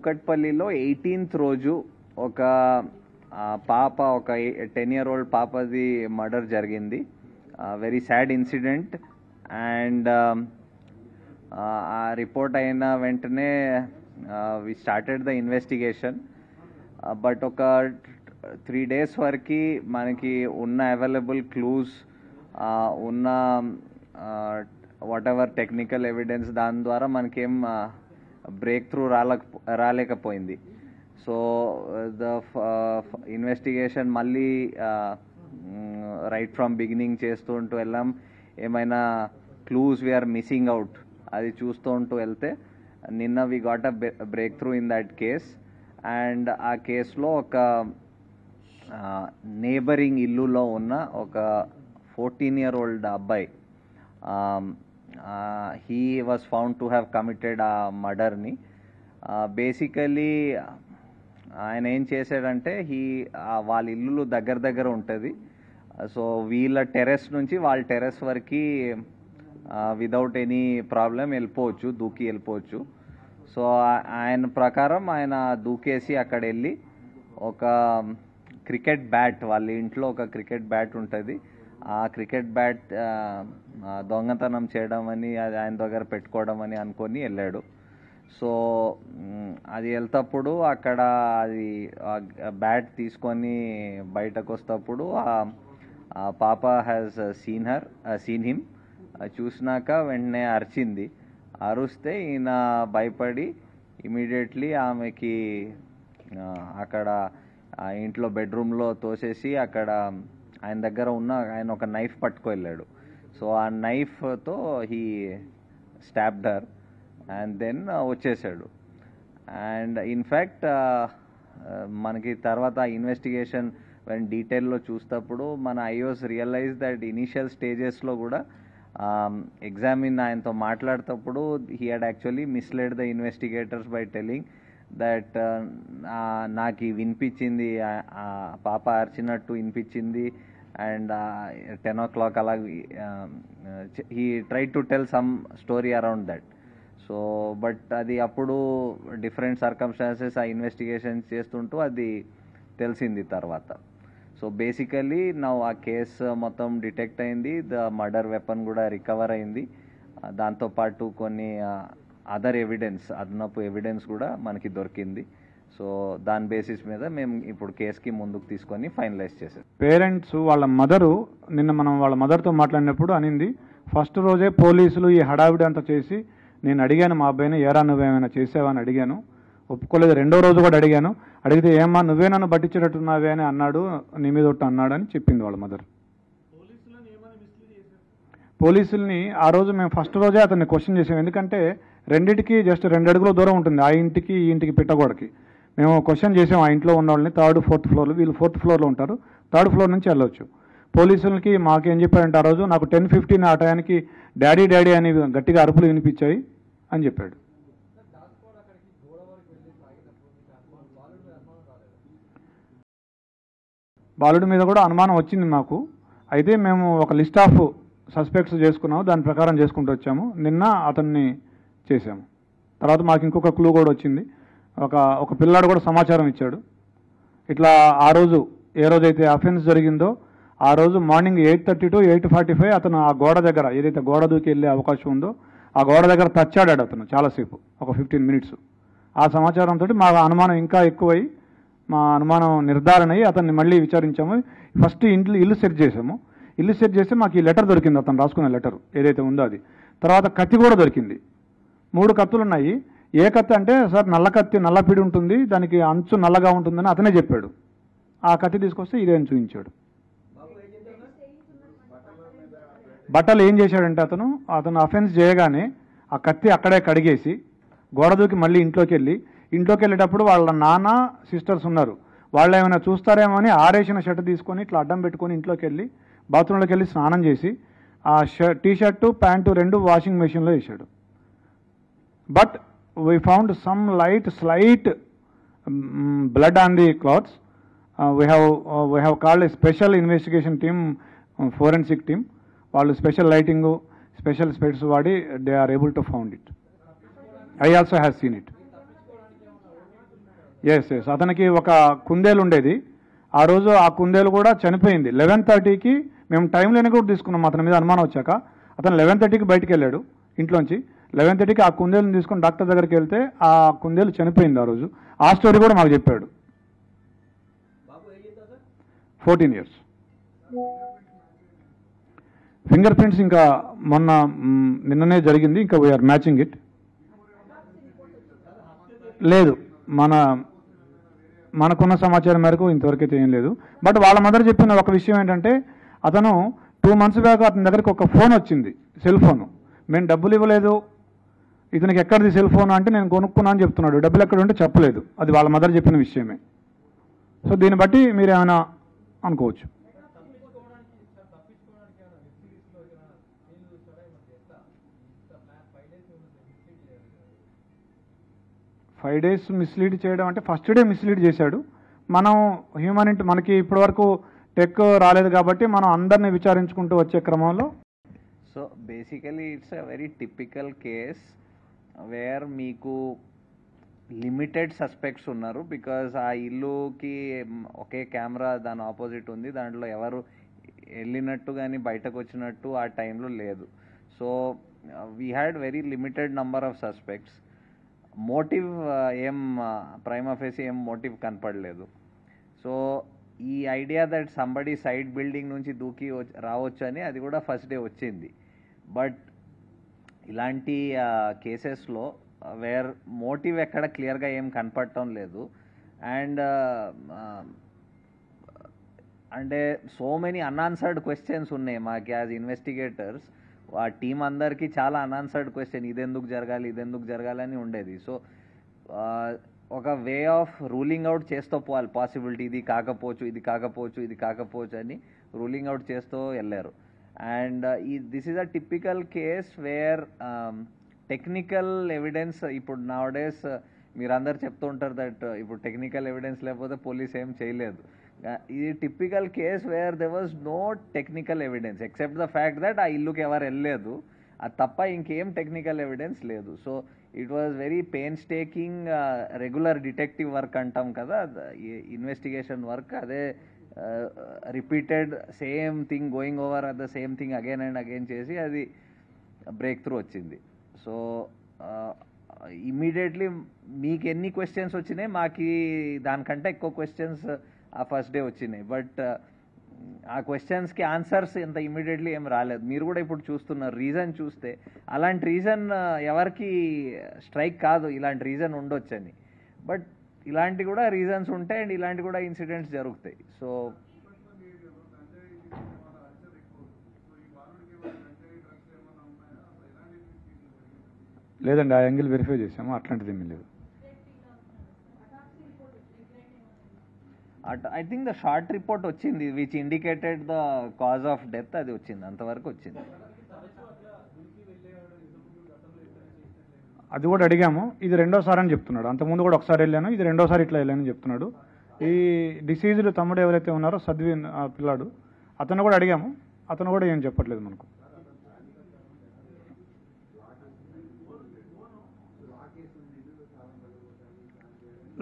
కుకట్పల్లిలో 18th రోజు ఒక పాప ఒక 10-year-old పాపది మర్డర్ జరిగింది. Very sad incident. అండ్ ఆ రిపోర్ట్ అయిన వెంటనే we started the investigation. But ఒక 3 days వరకు మనకి ఉన్న అవైలబుల్ క్లూస్ ఉన్న వాట్ ఎవర్ టెక్నికల్ ఎవిడెన్స్ దాని ద్వారా మనకేం బ్రేక్ త్రూ రాలేకపోయింది. సో ద ఇన్వెస్టిగేషన్ మళ్ళీ రైట్ ఫ్రమ్ బిగినింగ్ చేస్తూ ఉంటూ వెళ్ళాం. ఏమైనా క్లూస్ వీఆర్ మిస్సింగ్ అవుట్ అది చూస్తూ ఉంటూ వెళ్తే నిన్న we got a breakthrough in that case. And ఆ కేసులో ఒక నేబరింగ్ ఇల్లులో ఉన్న ఒక 14-year-old అబ్బాయి, he was found to have committed a murder-ni. Basically ఆయన ఏం చేశాడంటే వాళ్ళ ఇల్లు దగ్గర ఉంటుంది. సో వీళ్ళ టెర్రస్ నుంచి వాళ్ళ టెర్రస్ వరకు విదౌట్ ఎనీ ప్రాబ్లం వెళ్ళిపోవచ్చు, దూకి వెళ్ళిపోవచ్చు. సో ఆయన ప్రకారం ఆయన దూకేసి అక్కడ వెళ్ళి ఒక క్రికెట్ బ్యాట్, వాళ్ళ ఇంట్లో ఒక క్రికెట్ బ్యాట్ ఉంటుంది, ఆ క్రికెట్ బ్యాట్ దొంగతనం చేయడం అని ఆయన దగ్గర పెట్టుకోవడం అని అనుకొని వెళ్ళాడు. సో అది వెళ్తప్పుడు అక్కడ అది బ్యాట్ తీసుకొని బయటకు వస్తప్పుడు ఆ పాప హ్యాస్ సీన్ హిమ్. చూసినాక వెంటనే అరిచింది. అరుస్తే ఈయన భయపడి ఇమీడియట్లీ ఆమెకి అక్కడ ఆ ఇంట్లో బెడ్రూమ్లో తోసేసి అక్కడ ఆయన దగ్గర ఉన్న ఆయన ఒక నైఫ్ పట్టుకు వెళ్ళాడు. సో ఆ నైఫ్తో he stabbed her and then వచ్చేసాడు. అండ్ ఇన్ఫ్యాక్ట్ మనకి తర్వాత ఇన్వెస్టిగేషన్ డీటెయిల్లో చూసేటప్పుడు మన ఐఓస్ రియలైజ్ దట్ ఇనీషియల్ స్టేజెస్లో కూడా ఎగ్జామిన్ ఆయనతో మాట్లాడేటప్పుడు he had actually misled the investigators by telling that నాకు వినిపించింది, పాప అరిచినట్టు వినిపించింది అండ్ 10 o'clock అలా he try to tell some story around that. So but అది అప్పుడు డిఫరెంట్ సర్కమ్స్టాన్సెస్ ఆ ఇన్వెస్టిగేషన్ చేస్తుంటూ అది తెలిసింది తర్వాత. సో బేసికలీ ఆ కేసు మొత్తం డిటెక్ట్ అయింది, ద మర్డర్ వెపన్ కూడా రికవర్ అయింది, దాంతోపాటు కొన్ని అదర్ ఎవిడెన్స్, అదనపు ఎవిడెన్స్ కూడా మనకి దొరికింది. సో దాని బేసిస్ మీద మేము ఇప్పుడు కేసుకి ముందుకు తీసుకొని ఫైనలైజ్ చేసాం. పేరెంట్స్ వాళ్ళ మదరు నిన్న మనం వాళ్ళ మదర్తో మాట్లాడినప్పుడు అనింది, ఫస్ట్ రోజే పోలీసులు ఈ హడావిడి అంతా చేసి నేను అడిగాను మా అబ్బాయిని, ఏరా నువ్వేమైనా చేసావని అడిగాను, ఒప్పుకోలేదు. రెండో రోజు కూడా అడిగాను, అడిగితే ఏమ్మా నువ్వే నన్ను పట్టించేటట్టున్నావే అని అన్నాడు, నీ మీద ఒకటి అన్నాడు అని చెప్పింది వాళ్ళ మదర్. పోలీసుల్ని ఆ రోజు మేము ఫస్ట్ రోజే అతన్ని క్వశ్చన్ చేసాం. ఎందుకంటే రెండింటికి జస్ట్ 2 అడుగుల దూరం ఉంటుంది, ఆ ఇంటికి ఈ ఇంటికి పిట్టగోడకి. మేము క్వశ్చన్ చేసాం ఆ ఇంట్లో ఉన్న వాళ్ళని, 3rd, 4th ఫ్లోర్లో, వీళ్ళు 4th ఫ్లోర్లో ఉంటారు, 3rd ఫ్లోర్ నుంచి వెళ్ళొచ్చు. పోలీసులకి మాకేం చెప్పారంటే ఆ రోజు నాకు 10:15 ఆ టయానికి డాడీ డాడీ అని గట్టిగా అరుపులు వినిపించాయి అని చెప్పాడు. బాలుడి మీద కూడా అనుమానం వచ్చింది మాకు. అయితే మేము ఒక లిస్ట్ ఆఫ్ సస్పెక్ట్స్ చేసుకున్నాము, దాని ప్రకారం చేసుకుంటూ వచ్చాము. నిన్న అతన్ని చేశాము. తర్వాత మాకు ఇంకొక క్లూ కూడా వచ్చింది, ఒక పిల్లాడు కూడా సమాచారం ఇచ్చాడు. ఇట్లా ఆ రోజు ఏ రోజైతే అఫెన్స్ జరిగిందో ఆ రోజు మార్నింగ్ 8:30 to 8:45 అతను ఆ గోడ దగ్గర, ఏదైతే గోడ దూకి వెళ్ళే అవకాశం ఉందో ఆ గోడ దగ్గర తచ్చాడాడు అతను చాలాసేపు, ఒక 15 minutes. ఆ సమాచారంతో మా అనుమానం ఇంకా ఎక్కువై, మా అనుమానం నిర్ధారణ అయ్యి అతన్ని మళ్ళీ విచారించాము. ఫస్ట్ ఇల్లు సెర్చ్ చేసాము. ఇల్లు సెర్చ్ చేస్తే మాకు ఈ లెటర్ దొరికింది, అతను రాసుకున్న లెటర్ ఏదైతే ఉందో అది. తర్వాత కత్తి కూడా దొరికింది, 3 కత్తులు ఉన్నాయి. ఏ కత్తి అంటే సార్ నల్ల కత్తి, నల్లపిడి ఉంటుంది, దానికి అంచు నల్లగా ఉంటుందని అతనే చెప్పాడు. ఆ కత్తి తీసుకొస్తే ఇదే అని చూపించాడు. బట్టలు ఏం చేశాడంటే అతను అఫెన్స్ చేయగానే ఆ కత్తి అక్కడే కడిగేసి గోడ దూకి మళ్ళీ ఇంట్లోకి వెళ్ళేటప్పుడు వాళ్ళ నాన్న సిస్టర్స్ ఉన్నారు, వాళ్ళు ఏమైనా చూస్తారేమో అని ఆరేసిన షర్ట్ తీసుకొని ఇట్లా అడ్డం పెట్టుకొని ఇంట్లోకి వెళ్ళి బాత్రూంలోకి వెళ్ళి స్నానం చేసి ఆ టీ-షర్టు ప్యాంటు 2 వాషింగ్ మెషిన్లో వేసాడు. But we found some slight blood on the clothes. We have called a special investigation team, forensic team. వాళ్ళు స్పెషల్ లైటింగ్, స్పెషల్ స్పెట్స్ వాడి they are able to found it. I also have seen it. Yes అతనికి ఒక కుందేలు ఉండేది. ఆ రోజు ఆ కుందేలు కూడా చనిపోయింది. 11:30కి మేము టైం లేని కూడా తీసుకున్నాం. అతని మీద అనుమానం వచ్చాక అతను 11:30కి బయటికి వెళ్ళాడు ఇంట్లోంచి. 11:30కి ఆ కుందేలుని తీసుకుని డాక్టర్ దగ్గరికి వెళ్తే ఆ కుందేలు చనిపోయింది ఆ రోజు. ఆ స్టోరీ కూడా మాకు చెప్పాడు. 14 years. ఫింగర్ ప్రింట్స్ ఇంకా నిన్ననే జరిగింది. ఇంకా వీఆర్ మ్యాచింగ్ ఇట్. లేదు, మనకున్న సమాచారం మేరకు ఇంతవరకు అయితే ఏం లేదు. బట్ వాళ్ళ మదర్ చెప్పిన ఒక విషయం ఏంటంటే అతను 2 months బ్యాక్ అతని దగ్గరికి ఒక ఫోన్ వచ్చింది, సెల్ ఫోన్. మేము డబ్బులు ఇవ్వలేదు, ఇతనికి ఎక్కడిది సెల్ ఫోన్ అంటే నేను కొనుక్కున్నా అని చెప్తున్నాడు. డబ్బులు ఎక్కడ ఉంటే చెప్పలేదు. అది వాళ్ళ మదర్ చెప్పిన విషయమే. సో దీన్ని బట్టి మీరు ఏమైనా అనుకోవచ్చు. ఫైవ్ డేస్ మిస్లీడ్ చేయడం అంటే ఫస్ట్ డే మిస్లీడ్ చేశాడు. మనం మనకి ఇప్పటివరకు టెక్ రాలేదు కాబట్టి మనం అందరినీ విచారించుకుంటూ వచ్చే క్రమంలో. So basically it's a very typical case wear మీకు లిమిటెడ్ సస్పెక్ట్స్ ఉన్నారు. బికాజ్ ఆ ఇల్లుకి ఒకే కెమెరా దాని ఆపోజిట్ ఉంది, దాంట్లో ఎవరు వెళ్ళినట్టు కానీ బయటకు వచ్చినట్టు ఆ టైంలో లేదు. So we had very limited number of suspects. Motive ఏం ప్రైమా ఫేసి ఏం మోటివ్ కనపడలేదు. సో ఈ idea that somebody side building నుంచి దూకి రావచ్చు అని అది కూడా ఫస్ట్ డే వచ్చింది. బట్ ఇలాంటి కేసెస్లో వేర్ మోటివ్ ఎక్కడ క్లియర్గా ఏం కనపడటం లేదు. అండ్ అంటే సో మెనీ అన్ఆన్సర్డ్ క్వశ్చన్స్ ఉన్నాయి మాకు యాజ్ ఇన్వెస్టిగేటర్స్. ఆ టీం అందరికీ చాలా అన్ఆన్సర్డ్ క్వశ్చన్, ఇదెందుకు జరగాలి అని ఉండేది. సో ఒక వే ఆఫ్ రూలింగ్ అవుట్ చేస్తూ పోవాలి పాసిబిలిటీ, ఇది కాకపోవచ్చు అని రూలింగ్ అవుట్ చేస్తూ వెళ్ళారు. And this is a typical case wear technical evidence ఇప్పుడు నౌడేస్ మీరందరూ చెప్తూ ఉంటారు దట్ ఇప్పుడు టెక్నికల్ ఎవిడెన్స్ లేకపోతే పోలీస్ ఏం చేయలేదు. ఇది typical case where there was no technical evidence except the fact that ఆ ఇల్లుకి ఎవరు వెళ్ళలేదు, అది తప్ప ఇంకేం టెక్నికల్ ఎవిడెన్స్ లేదు. So it was very painstaking regular detective work అంటాం కదా, ఇన్వెస్టిగేషన్ వర్క్. అదే repeated same thing going over the same thing again and again చేసి అది బ్రేక్ త్రూ వచ్చింది. సో ఇమ్మీడియట్లీ మీకు ఎన్ని క్వశ్చన్స్ వచ్చినాయి, మాకు దానికంటే ఎక్కువ క్వశ్చన్స్ ఆ ఫస్ట్ డే వచ్చినాయి. బట్ ఆ క్వశ్చన్స్కి ఆన్సర్స్ ఇంత ఇమ్మీడియట్లీ ఏం రాలేదు. మీరు కూడా ఇప్పుడు చూస్తున్నారు, రీజన్ చూస్తే అలాంటి రీజన్ ఎవరికి స్ట్రైక్ కాదు, ఇలాంటి రీజన్ ఉండొచ్చని. బట్ ఇలాంటి కూడా రీజన్స్ ఉంటాయి అండ్ ఇలాంటి కూడా ఇన్సిడెంట్స్ జరుగుతాయి. సో లేదండి, ఆ యాంగిల్ వెరిఫై చేసాము, అట్లాంటిది ఏమీ లేదు. I think the short report వచ్చింది which indicated the cause of death, అది వచ్చింది, అంతవరకు వచ్చింది. అది కూడా అడిగాము. ఇది రెండోసారి అని చెప్తున్నాడు. అంతకుముందు కూడా ఒకసారి వెళ్ళాను, ఇది రెండోసారి ఇట్లా వెళ్ళానని చెప్తున్నాడు. ఈ డిసీజ్డ్ తమ్ముడు ఎవరైతే ఉన్నారో సద్విన్ ఆ పిల్లాడు, అతను కూడా అడిగాము, అతను కూడా ఏం చెప్పట్లేదు మనకు.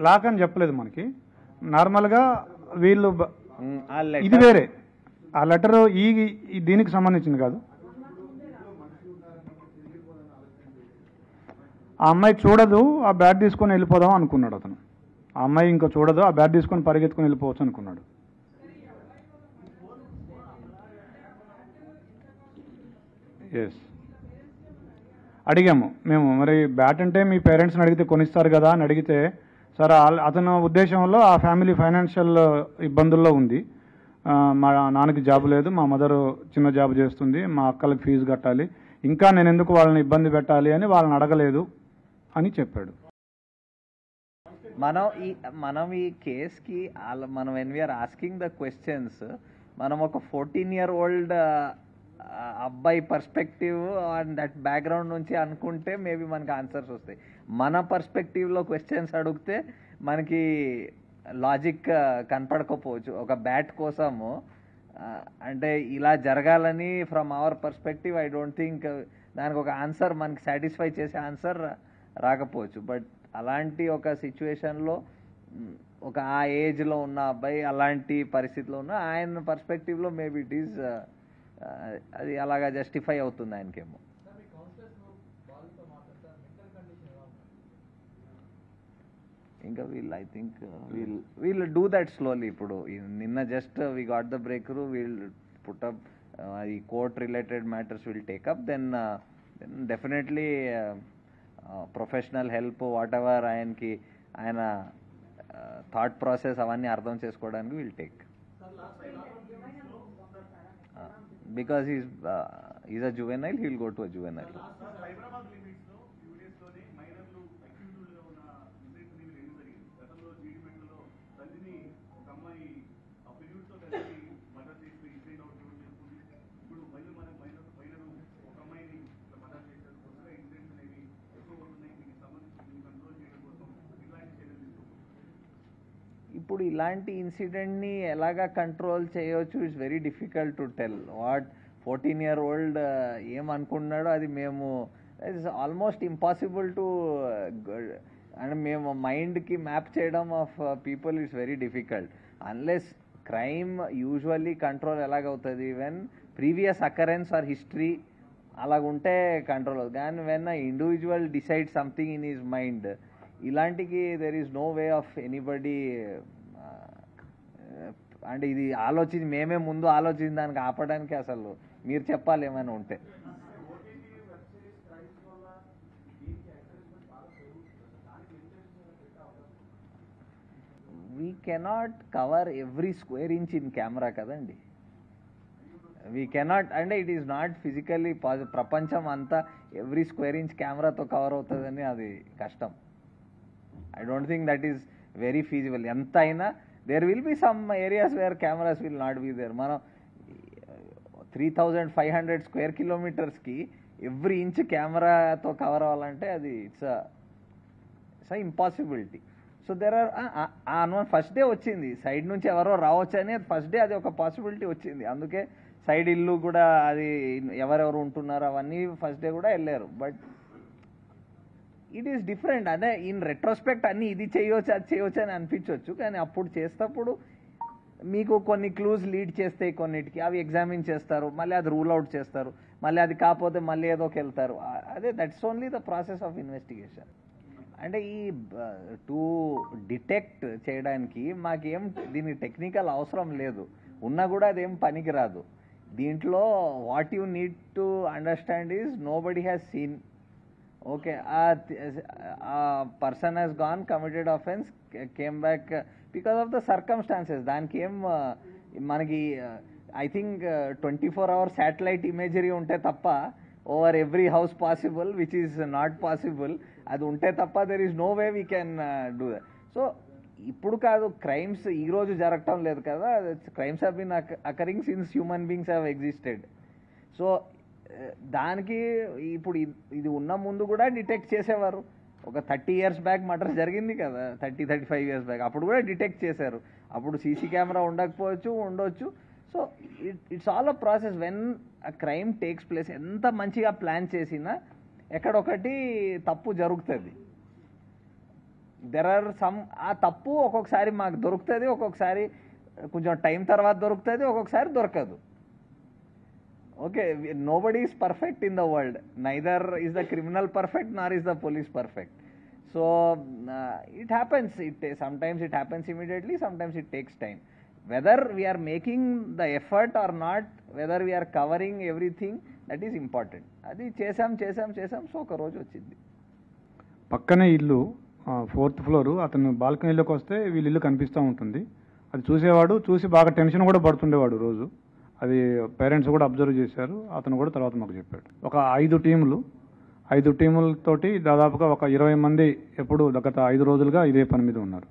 లాక్ అని చెప్పలేదు మనకి. నార్మల్గా వీళ్ళు ఇది వేరే, ఆ లెటర్ ఈ దీనికి సంబంధించింది కాదు. ఆ అమ్మాయి చూడదు, ఆ బ్యాట్ తీసుకొని వెళ్ళిపోదాం అనుకున్నాడు అతను. ఆ అమ్మాయి ఇంకా చూడదు, ఆ బ్యాట్ తీసుకొని పరిగెత్తుకొని వెళ్ళిపోవచ్చు అనుకున్నాడు. ఎస్, అడిగాము మేము, మరి బ్యాట్ అంటే మీ పేరెంట్స్ని అడిగితే కొనిస్తారు కదా అని అడిగితే, సార్ అతను ఉద్దేశంలో ఆ ఫ్యామిలీ ఫైనాన్షియల్ ఇబ్బందుల్లో ఉంది, మా నాన్నకి జాబ్ లేదు, మా మదర్ చిన్న జాబ్ చేస్తుంది, మా అక్కలకి ఫీజు కట్టాలి, ఇంకా నేను ఎందుకు వాళ్ళని ఇబ్బంది పెట్టాలి అని వాళ్ళని అడగలేదు అని చెప్పాడు. మనం ఈ కేస్కి మనం when we are asking the questions, మనం ఒక 14-year-old అబ్బాయి పర్స్పెక్టివ్ అండ్ దట్ బ్యాక్గ్రౌండ్ నుంచి అనుకుంటే మేబీ మనకి ఆన్సర్స్ వస్తాయి. మన పర్స్పెక్టివ్లో క్వశ్చన్స్ అడిగితే మనకి లాజిక్ కనపడకపోవచ్చు. ఒక బ్యాట్ కోసము అంటే ఇలా జరగాలని from our perspective I don't think దానికి ఒక ఆన్సర్ మనకి సాటిస్ఫై చేసే ఆన్సర్ రాకపోవచ్చు. బట్ అలాంటి ఒక సిచ్యువేషన్లో ఒక ఆ ఏజ్లో ఉన్న అబ్బాయి అలాంటి పరిస్థితిలో ఉన్న ఆయన పర్స్పెక్టివ్లో మేబీ ఇట్ ఈస్ అది అలాగా జస్టిఫై అవుతుంది ఆయనకేమో. ఇంకా I think we'll do that slowly. ఇప్పుడు నిన్న just we got the break through, we'll put up ఈ court related matters will take up, then definitely professional help whatever ఆయన thought process అవన్నీ అర్థం చేసుకోవడానికి will take. Because is a juvenile, he will go to a juvenile. ఇప్పుడు ఇలాంటి ఇన్సిడెంట్ని ఎలాగా control చేయవచ్చు, it's very difficult to tell. 14-year-old ఏమనుకున్నాడో అది మేము it's almost impossible to, and మేము మైండ్కి మ్యాప్ చేయడం of people it's very difficult unless crime usually control ఎలాగవుతుంది when previous occurrence or history అలాగుంటే కంట్రోల్ అవుతుంది. కానీ when a individual decide something in his mind, ఇలాంటికి there is no way of anybody, అంటే ఇది మేమే ముందు ఆలోచించి దానికి ఆపడానికి అసలు మీరు చెప్పాలి ఏమైనా ఉంటే. We cannot cover every square inch in camera కదండి. వీ కెనాట్, అంటే it is not physically possible. ప్రపంచం అంతా ఎవ్రీ స్క్వేర్ ఇంచ్ కెమెరాతో కవర్ అవుతుందని అది కష్టం. I don't think that is very feasible. ఎంత అయినా there will be some areas where cameras will not be there. మనం 3,500 square kilometersకి ఎవ్రీ ఇంచ్ కెమెరాతో కవర్ అవ్వాలంటే అది it's impossibility. So there are first day వచ్చింది సైడ్ నుంచి ఎవరో రావచ్చు అని, ఫస్ట్ డే అది ఒక పాసిబిలిటీ వచ్చింది. అందుకే సైడ్ ఇల్లు కూడా అది ఎవరెవరు ఉంటున్నారు అవన్నీ ఫస్ట్ డే కూడా వెళ్ళారు. But it is different. అదే ఇన్ రెట్రోస్పెక్ట్ అన్నీ ఇది చేయవచ్చు అది చేయవచ్చు అని అనిపించవచ్చు, కానీ అప్పుడు చేసేటప్పుడు మీకు కొన్ని క్లూస్ లీడ్ చేస్తాయి కొన్నిటికి, అవి ఎగ్జామిన్ చేస్తారు, మళ్ళీ అది రూల్ అవుట్ చేస్తారు, మళ్ళీ అది కాకపోతే మళ్ళీ ఏదోకి వెళ్తారు. అదే that's only the process of investigation. అంటే ఈ టు డిటెక్ట్ చేయడానికి మాకేం దీనికి టెక్నికల్ అవసరం లేదు, ఉన్నా కూడా అదేం పనికిరాదు. దీంట్లో what you need to understand is nobody has seen. Okay, ఆ person has gone, committed offence, came back because of the circumstances. దానికి ఏం మనకి I think 24 hours satellite imagery ఉంటే తప్ప over every house possible, which is not possible. అది ఉంటే తప్ప there is no way we can do that. So ఇప్పుడు కాదు, క్రైమ్స్ ఈరోజు జరగటం లేదు కదా, crimes have been occurring since human beings have existed. So దానికి ఇప్పుడు ఇది ఉన్న ముందు కూడా డిటెక్ట్ చేసేవారు. ఒక 30 years బ్యాక్ మర్డర్ జరిగింది కదా, 35 years బ్యాక్, అప్పుడు కూడా డిటెక్ట్ చేశారు. అప్పుడు సీసీ కెమెరా ఉండొచ్చు. So it's all a process. When a crime takes place, ఎంత మంచిగా ప్లాన్ చేసినా ఎక్కడొకటి తప్పు జరుగుతుంది. దెర్ ఆర్ సమ్, ఆ తప్పు ఒక్కొక్కసారి మాకు దొరుకుతుంది, ఒక్కొక్కసారి కొంచెం టైం తర్వాత దొరుకుతుంది, ఒక్కొక్కసారి దొరకదు. Okay, nobody is perfect in the world. Neither is the criminal perfect, nor is the police perfect. So it happens. Sometimes it happens immediately, sometimes it takes time. Whether we are making the effort or not, whether we are covering everything, that is important. అది చేసాం so ఒక రోజు వచ్చింది. పక్కనే ఇల్లు 4th floor, అతను బాల్కనీలోకి వస్తే వీళ్ళ ఇల్లు కనిపిస్తూ ఉంటుంది. అది చూసేవాడు, చూసి బాగా టెన్షన్ కూడా పడుతుండేవాడు రోజు. అది పేరెంట్స్ కూడా అబ్జర్వ్ చేశారు, అతను కూడా తర్వాత మాకు చెప్పాడు. ఒక 5 టీములతోటి దాదాపుగా ఒక 20 మంది ఎప్పుడు గత 5 రోజులుగా ఇదే పని మీద ఉన్నారు.